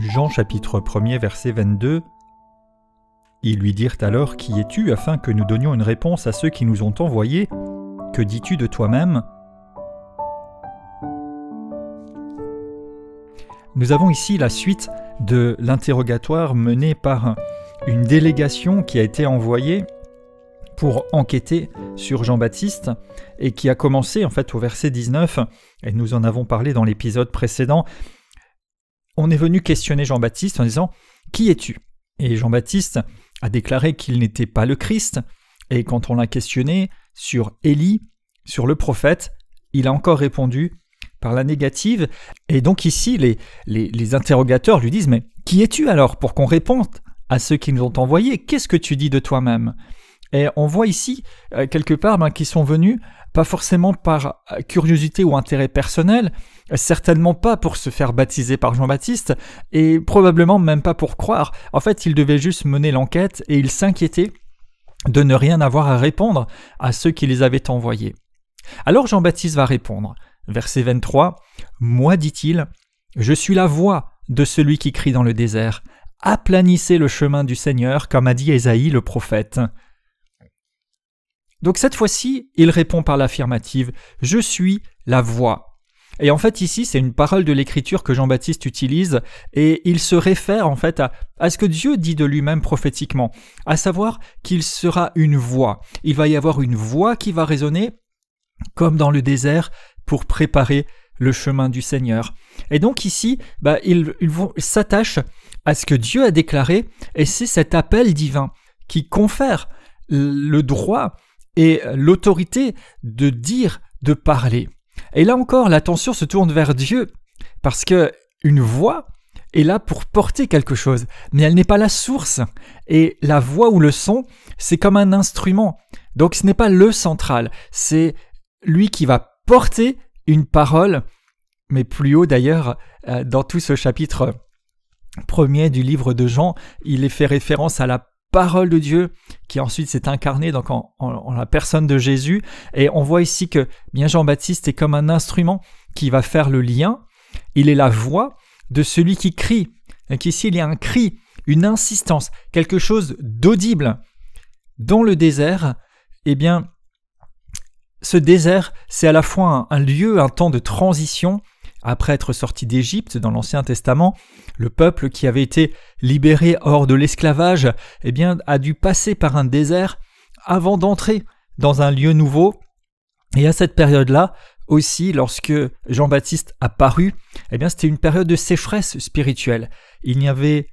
Jean chapitre 1er verset 22. Ils lui dirent alors « Qui es-tu » afin que nous donnions une réponse à ceux qui nous ont envoyés. Que dis-tu de toi-même ? Nous avons ici la suite de l'interrogatoire mené par une délégation qui a été envoyée pour enquêter sur Jean-Baptiste et qui a commencé en fait au verset 19, et nous en avons parlé dans l'épisode précédent. On est venu questionner Jean-Baptiste en disant « Qui es-tu » Et Jean-Baptiste a déclaré qu'il n'était pas le Christ, et quand on l'a questionné sur Élie, sur le prophète, il a encore répondu par la négative. Et donc ici, les interrogateurs lui disent « Mais qui es-tu alors pour qu'on réponde à ceux qui nous ont envoyés ? Qu'est-ce que tu dis de toi-même » Et on voit ici, quelque part, qu'ils sont venus, pas forcément par curiosité ou intérêt personnel, certainement pas pour se faire baptiser par Jean-Baptiste, et probablement même pas pour croire. En fait, ils devaient juste mener l'enquête et ils s'inquiétaient de ne rien avoir à répondre à ceux qui les avaient envoyés. Alors Jean-Baptiste va répondre. Verset 23, « Moi, dit-il, je suis la voix de celui qui crie dans le désert. Aplanissez le chemin du Seigneur, comme a dit Ésaïe le prophète. » Donc cette fois-ci, il répond par l'affirmative « Je suis la voix ». Et en fait ici, c'est une parole de l'Écriture que Jean-Baptiste utilise et il se réfère en fait à ce que Dieu dit de lui-même prophétiquement, à savoir qu'il sera une voix. Il va y avoir une voix qui va résonner comme dans le désert pour préparer le chemin du Seigneur. Et donc ici, ils s'attachent à ce que Dieu a déclaré et c'est cet appel divin qui confère le droit et l'autorité de dire, de parler. Et là encore, l'attention se tourne vers Dieu, parce que une voix est là pour porter quelque chose, mais elle n'est pas la source. Et la voix ou le son, c'est comme un instrument. Donc ce n'est pas le central, c'est lui qui va porter une parole, mais plus haut d'ailleurs, dans tout ce chapitre 1er du livre de Jean, il est fait référence à la parole de Dieu qui ensuite s'est incarnée donc en la personne de Jésus, et on voit ici que bien Jean-Baptiste est comme un instrument qui va faire le lien. Il est la voix de celui qui crie. Donc ici il y a un cri, une insistance, quelque chose d'audible. Dans le désert, eh bien ce désert c'est à la fois un lieu, un temps de transition. Après être sorti d'Égypte dans l'Ancien Testament, le peuple qui avait été libéré hors de l'esclavage eh bien, a dû passer par un désert avant d'entrer dans un lieu nouveau. Et à cette période-là, aussi, lorsque Jean-Baptiste a paru, eh bien, c'était une période de sécheresse spirituelle. Il n'y avait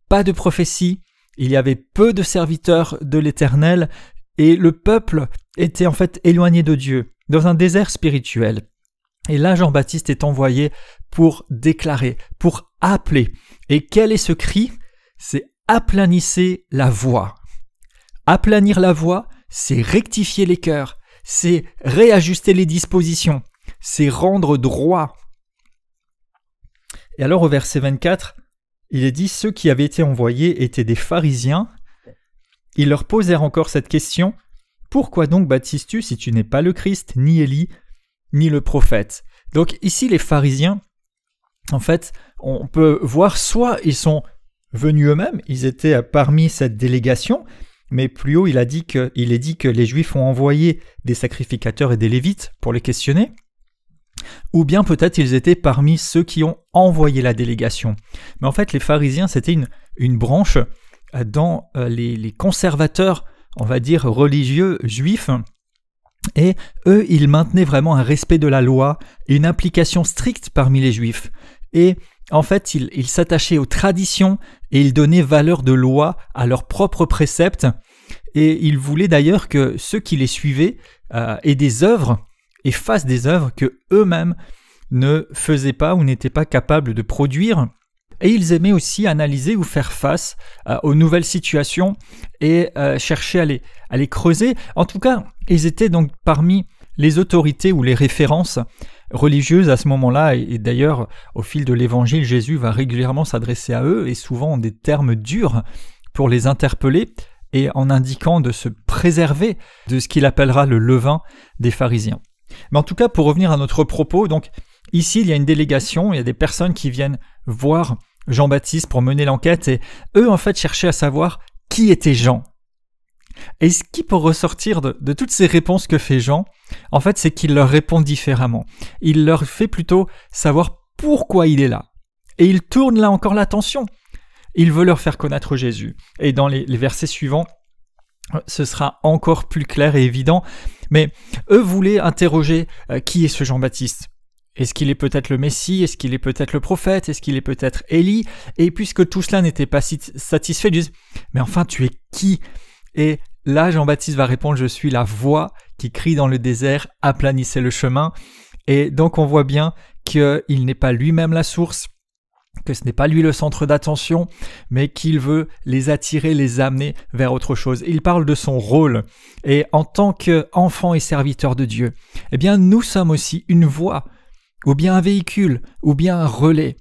pas de prophétie, il y avait peu de serviteurs de l'Éternel, et le peuple était en fait éloigné de Dieu, dans un désert spirituel. Et là, Jean-Baptiste est envoyé pour déclarer, pour appeler. Et quel est ce cri ? C'est « aplanissez la voie ». Aplanir la voie, c'est rectifier les cœurs, c'est réajuster les dispositions, c'est rendre droit. Et alors au verset 24, il est dit « Ceux qui avaient été envoyés étaient des pharisiens. Ils leur posèrent encore cette question « Pourquoi donc baptises-tu si tu n'es pas le Christ, ni Élie, ni le prophète ?» Donc ici, les pharisiens, en fait, on peut voir soit ils sont venus eux-mêmes, ils étaient parmi cette délégation, mais plus haut, il est dit que les Juifs ont envoyé des sacrificateurs et des Lévites pour les questionner, ou bien peut-être ils étaient parmi ceux qui ont envoyé la délégation. Mais en fait, les pharisiens, c'était une branche dans les conservateurs, on va dire, religieux juifs. Et eux, ils maintenaient vraiment un respect de la loi et une application stricte parmi les Juifs. Et en fait, ils s'attachaient aux traditions et ils donnaient valeur de loi à leurs propres préceptes. Et ils voulaient d'ailleurs que ceux qui les suivaient aient des œuvres et fassent des œuvres que eux-mêmes ne faisaient pas ou n'étaient pas capables de produire. Et ils aimaient aussi analyser ou faire face aux nouvelles situations et chercher à les creuser. En tout cas, ils étaient donc parmi les autorités ou les références religieuses à ce moment-là. Et d'ailleurs, au fil de l'Évangile, Jésus va régulièrement s'adresser à eux et souvent en des termes durs pour les interpeller et en indiquant de se préserver de ce qu'il appellera le levain des pharisiens. Mais en tout cas, pour revenir à notre propos, donc ici, il y a une délégation, il y a des personnes qui viennent voir Jean-Baptiste pour mener l'enquête et eux en fait cherchaient à savoir qui était Jean. Et ce qui peut ressortir de toutes ces réponses que fait Jean, en fait c'est qu'il leur répond différemment. Il leur fait plutôt savoir pourquoi il est là. Et il tourne là encore l'attention. Il veut leur faire connaître Jésus. Et dans les versets suivants, ce sera encore plus clair et évident. Mais eux voulaient interroger qui est ce Jean-Baptiste ? Est-ce qu'il est peut-être le Messie ? Est-ce qu'il est peut-être le prophète ? Est-ce qu'il est peut-être Élie ? Et puisque tout cela n'était pas satisfait, ils disent « Mais enfin, tu es qui ?» Et là, Jean-Baptiste va répondre « Je suis la voix qui crie dans le désert, aplanissez le chemin. » Et donc on voit bien qu'il n'est pas lui-même la source, que ce n'est pas lui le centre d'attention, mais qu'il veut les attirer, les amener vers autre chose. Il parle de son rôle. Et en tant qu'enfant et serviteur de Dieu, eh bien nous sommes aussi une voix, ou bien un véhicule, ou bien un relais.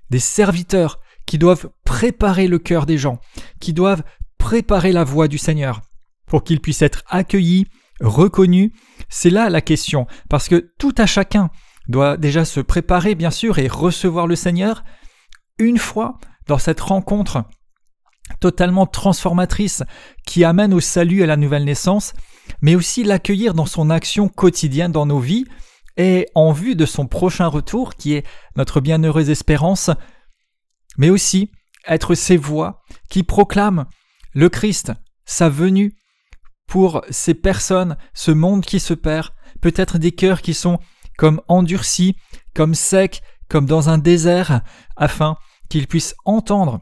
Des serviteurs qui doivent préparer le cœur des gens, qui doivent préparer la voie du Seigneur, pour qu'ils puissent être accueillis, reconnus. C'est là la question, parce que tout à chacun doit déjà se préparer, bien sûr, et recevoir le Seigneur. Une fois dans cette rencontre totalement transformatrice qui amène au salut et à la nouvelle naissance, mais aussi l'accueillir dans son action quotidienne dans nos vies et en vue de son prochain retour qui est notre bienheureuse espérance, mais aussi être ces voix qui proclament le Christ, sa venue pour ces personnes, ce monde qui se perd, peut-être des cœurs qui sont comme endurcis, comme secs, comme dans un désert, afin qu'ils puissent entendre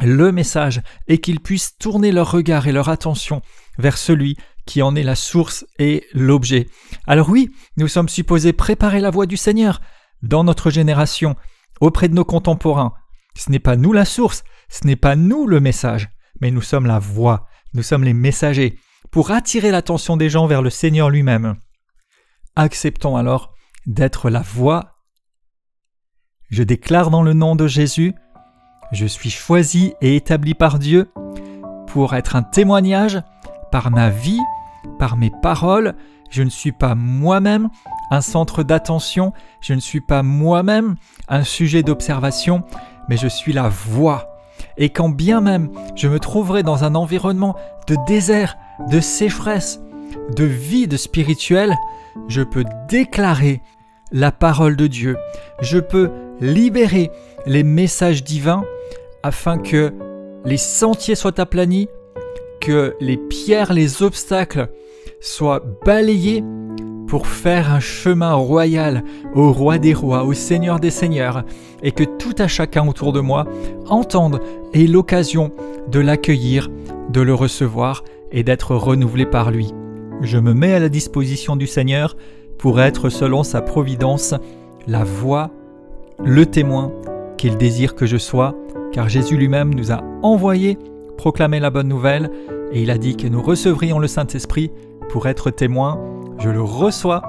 le message et qu'ils puissent tourner leur regard et leur attention vers celui qui en est la source et l'objet. Alors oui, nous sommes supposés préparer la voie du Seigneur dans notre génération, auprès de nos contemporains. Ce n'est pas nous la source, ce n'est pas nous le message, mais nous sommes la voie, nous sommes les messagers, pour attirer l'attention des gens vers le Seigneur lui-même. Acceptons alors d'être la voie. Je déclare dans le nom de Jésus, je suis choisi et établi par Dieu pour être un témoignage par ma vie, par mes paroles. Je ne suis pas moi-même un centre d'attention, je ne suis pas moi-même un sujet d'observation, mais je suis la voix. Et quand bien même je me trouverai dans un environnement de désert, de sécheresse, de vide spirituel, je peux déclarer la parole de Dieu. Je peux libérer les messages divins afin que les sentiers soient aplanis, que les pierres, les obstacles soient balayés pour faire un chemin royal au roi des rois, au Seigneur des seigneurs, et que tout à chacun autour de moi entende et ait l'occasion de l'accueillir, de le recevoir et d'être renouvelé par lui. Je me mets à la disposition du Seigneur pour être, selon sa providence, la voix, le témoin qu'il désire que je sois, car Jésus lui-même nous a envoyés proclamer la bonne nouvelle, et il a dit que nous recevrions le Saint-Esprit pour être témoins. Je le reçois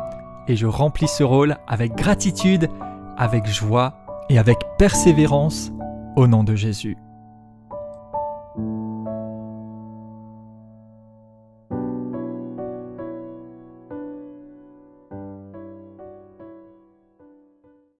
et je remplis ce rôle avec gratitude, avec joie et avec persévérance au nom de Jésus.